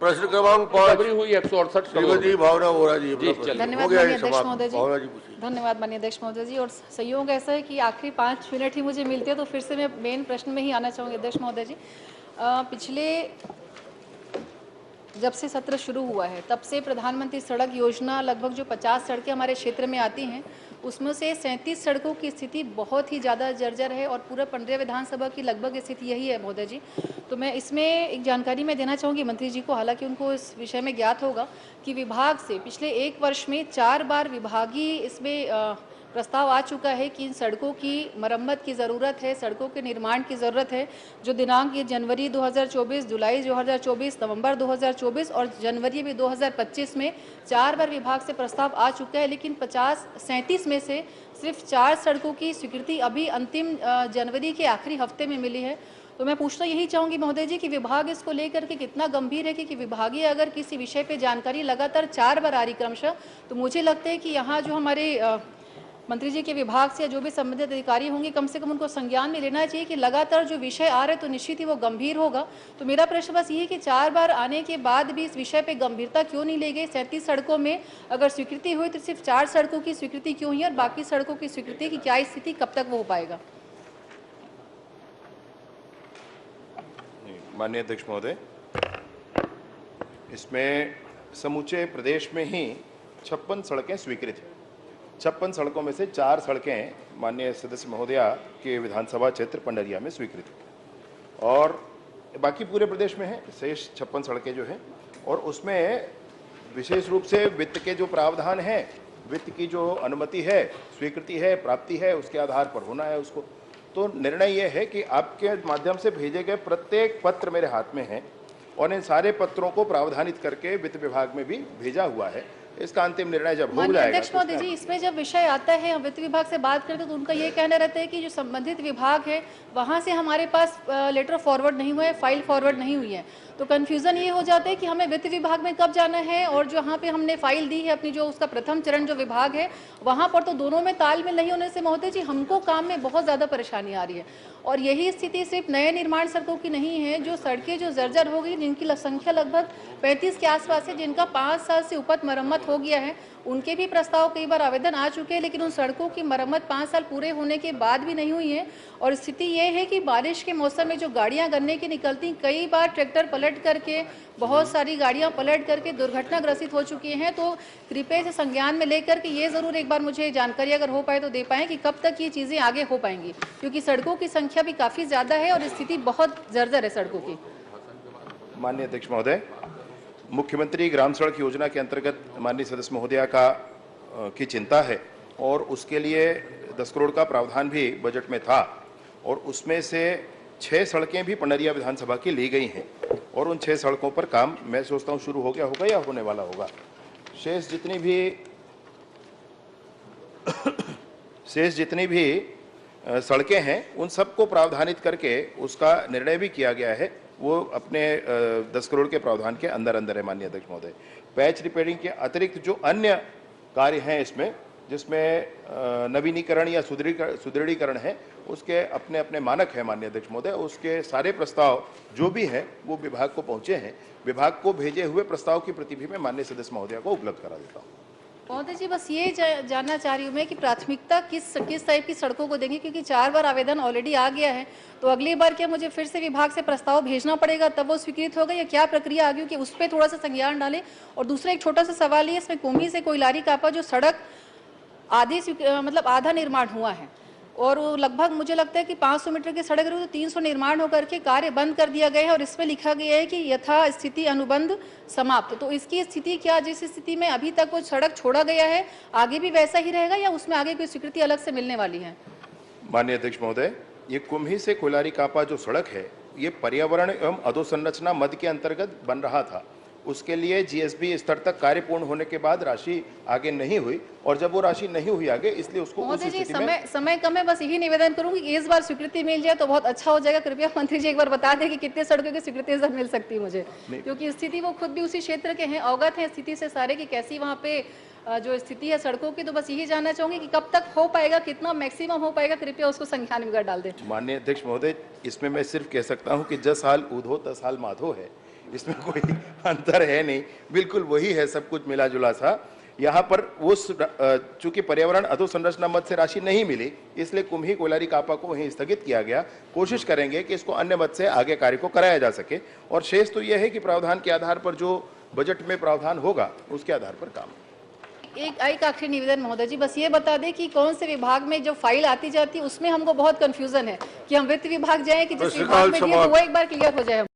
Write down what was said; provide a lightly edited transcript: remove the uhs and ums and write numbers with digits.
प्रश्न क्रमांक 5 हुई 168 श्रीमती भावना वोरा जी। धन्यवाद माननीय अध्यक्ष महोदय जी। धन्यवाद माननीय अध्यक्ष महोदय जी। और संयोग ऐसा है कि आखिरी 5 मिनट ही मुझे मिलते हैं, तो फिर से मैं मेन प्रश्न में ही आना चाहूँगी अध्यक्ष महोदय जी। पिछले जब से सत्र शुरू हुआ है तब से प्रधानमंत्री सड़क योजना लगभग जो 50 सड़कें हमारे क्षेत्र में आती हैं उसमें से 37 सड़कों की स्थिति बहुत ही ज़्यादा जर्जर है और पूरा 15 विधानसभा की लगभग स्थिति यही है महोदय जी। तो मैं इसमें एक जानकारी मैं देना चाहूँगी मंत्री जी को, हालांकि उनको इस विषय में ज्ञात होगा कि विभाग से पिछले 1 वर्ष में 4 बार विभागीय इसमें प्रस्ताव आ चुका है कि इन सड़कों की मरम्मत की ज़रूरत है, सड़कों के निर्माण की ज़रूरत है। जो दिनांक ये जनवरी 2024, जुलाई 2024, नवंबर 2024 और जनवरी भी 2025 में 4 बार विभाग से प्रस्ताव आ चुका है, लेकिन 37 में से सिर्फ 4 सड़कों की स्वीकृति अभी अंतिम जनवरी के आखिरी हफ्ते में मिली है। तो मैं पूछना यही चाहूँगी महोदय जी कि विभाग इसको लेकर के कितना गंभीर है कि विभागीय अगर किसी विषय पे जानकारी लगातार 4 बार आ रही क्रमशः, तो मुझे लगता है कि यहाँ जो हमारे मंत्री जी के विभाग से जो भी संबंधित अधिकारी होंगे कम से कम उनको संज्ञान में लेना चाहिए कि लगातार जो विषय आ रहे तो निश्चित ही वो गंभीर होगा। तो मेरा प्रश्न बस ये है कि 4 बार आने के बाद भी इस विषय पे गंभीरता क्यों नहीं ली गई? 37 सड़कों में अगर स्वीकृति हुई तो सिर्फ 4 सड़कों की स्वीकृति क्यों हुई और बाकी सड़कों की स्वीकृति की क्या स्थिति, कब तक वो हो पाएगा? माननीय अध्यक्ष महोदय, इसमें समूचे प्रदेश में ही 56 सड़कें स्वीकृत हैं। 56 सड़कों में से 4 सड़कें माननीय सदस्य महोदया के विधानसभा क्षेत्र पंडरिया में स्वीकृत हैं और बाकी पूरे प्रदेश में है शेष 56 सड़कें जो हैं, और उसमें विशेष रूप से वित्त के जो प्रावधान हैं, वित्त की जो अनुमति है, स्वीकृति है, प्राप्ति है, उसके आधार पर होना है उसको। तो निर्णय ये है कि आपके माध्यम से भेजे गए प्रत्येक पत्र मेरे हाथ में है और इन सारे पत्रों को प्रावधानित करके वित्त विभाग में भी भेजा हुआ है। इसका अंतिम निर्णय जब हो जाएगा। अध्यक्ष महोदय जी, इसमें जब विषय आता है वित्त विभाग से बात करते तो उनका ये कहना रहता है कि जो संबंधित विभाग है वहां से हमारे पास लेटर फॉरवर्ड नहीं हुआ है, फाइल फॉरवर्ड नहीं हुई है। तो कंफ्यूजन ये हो जाता है कि हमें वित्त विभाग में कब जाना है और जहाँ पे हमने फाइल दी है अपनी जो उसका प्रथम चरण जो विभाग है वहाँ पर तो दोनों में तालमेल नहीं होने से महोदय जी हमको काम में बहुत ज़्यादा परेशानी आ रही है। और यही स्थिति सिर्फ नए निर्माण सड़कों की नहीं है, जो सड़कें जो जर्जर हो गई, जिनकी संख्या लगभग 35 के आसपास है, जिनका 5 साल से ऊपर मरम्मत हो गया है, उनके भी प्रस्ताव कई बार आवेदन आ चुके हैं, लेकिन उन सड़कों की मरम्मत 5 साल पूरे होने के बाद भी नहीं हुई है। और स्थिति ये है कि बारिश के मौसम में जो गाड़ियां गन्ने की निकलती, कई बार ट्रैक्टर पलट करके, बहुत सारी गाड़ियां पलट करके दुर्घटना ग्रसित हो चुकी हैं। तो कृपया से संज्ञान में लेकर के ये जरूर एक बार मुझे जानकारी अगर हो पाए तो दे पाएं कि कब तक ये चीज़ें आगे हो पाएंगी, क्योंकि सड़कों की संख्या भी काफ़ी ज़्यादा है और स्थिति बहुत जर्जर है सड़कों की। माननीय अध्यक्ष महोदय, मुख्यमंत्री ग्राम सड़क योजना के अंतर्गत माननीय सदस्य महोदया की चिंता है और उसके लिए 10 करोड़ का प्रावधान भी बजट में था और उसमें से 6 सड़कें भी पंडरिया विधानसभा की ली गई हैं और उन 6 सड़कों पर काम मैं सोचता हूँ शुरू हो गया होगा या होने वाला होगा। शेष जितनी भी सड़कें हैं उन सबको प्रावधानित करके उसका निर्णय भी किया गया है, वो अपने 10 करोड़ के प्रावधान के अंदर है। माननीय अध्यक्ष महोदय, पैच रिपेयरिंग के अतिरिक्त जो अन्य कार्य हैं इसमें, जिसमें नवीनीकरण या सुदृढ़ीकरण है, उसके अपने अपने मानक है माननीय अध्यक्ष महोदय। उसके सारे प्रस्ताव जो भी हैं वो विभाग को पहुंचे हैं। विभाग को भेजे हुए प्रस्ताव की प्रति भी मैं माननीय सदस्य महोदया को उपलब्ध करा देता हूँ। महोदय जी, बस ये जानना चाह रही हूँ मैं कि प्राथमिकता किस टाइप की सड़कों को देंगे, क्योंकि 4 बार आवेदन ऑलरेडी आ गया है, तो अगली बार क्या मुझे फिर से विभाग से प्रस्ताव भेजना पड़ेगा तब वो स्वीकृत होगा या क्या प्रक्रिया आ गई कि उस पर थोड़ा सा संज्ञान डालें। और दूसरा एक छोटा सा सवाल ये, इसमें कुम्ही से कोयलारी कापा जो सड़क मतलब आधा निर्माण हुआ है और वो लगभग मुझे लगता है कि 500 मीटर की सड़क रही, तो 300 निर्माण होकर के कार्य बंद कर दिया गया है और इसमें लिखा गया है कि यथा स्थिति अनुबंध समाप्त। तो इसकी स्थिति क्या, जिस स्थिति में अभी तक वो सड़क छोड़ा गया है आगे भी वैसा ही रहेगा या उसमें आगे कोई स्वीकृति अलग से मिलने वाली है? माननीय अध्यक्ष महोदय, ये कुम्ही से कोयलारी कापा जो सड़क है ये पर्यावरण एवं अधोसंरचना मद के अंतर्गत बन रहा था। उसके लिए जीएसबी स्तर तक कार्य पूर्ण होने के बाद राशि आगे नहीं हुई और जब वो राशि नहीं हुई आगे, इसलिए उसको उस स्थिति में समय कम है। बस यही निवेदन करूंगी कि इस बार स्वीकृति मिल जाए तो बहुत अच्छा हो जाएगा। कृपया मंत्री जी एक बार बता दें कि कितने सड़कों की स्वीकृति इस बार मिल सकती है मुझे, क्योंकि स्थिति वो खुद भी उसी क्षेत्र के हैं, अवगत है स्थिति से सारे की कैसी वहाँ पे जो स्थिति है सड़कों की। तो बस यही जानना चाहूंगी कि कब तक हो पाएगा, कितना मैक्सिमम हो पाएगा, कृपया उसको संज्ञान में डाल दें। माननीय अध्यक्ष महोदय, इसमें मैं सिर्फ कह सकता हूँ कि 10 साल ऊधो 10 साल माधो है। इसमें कोई अंतर है नहीं, बिल्कुल वही है, सब कुछ मिला जुला सा। यहाँ पर उस चूंकि पर्यावरण अधोसंरचना मद से राशि नहीं मिली, इसलिए कुम्ही कोयलारी कापा को वहीं स्थगित किया गया। कोशिश करेंगे कि इसको अन्य मद से आगे कार्य को कराया जा सके, और शेष तो यह है कि प्रावधान के आधार पर जो बजट में प्रावधान होगा उसके आधार पर काम। एक आखिरी निवेदन महोदय जी, बस ये बता दें कि कौन से विभाग में जो फाइल आती जाती है उसमें हमको बहुत कंफ्यूजन है कि हम वित्त विभाग जाएं कि जिस विभाग में दिए तो वो एक बार क्लियर हो जाए।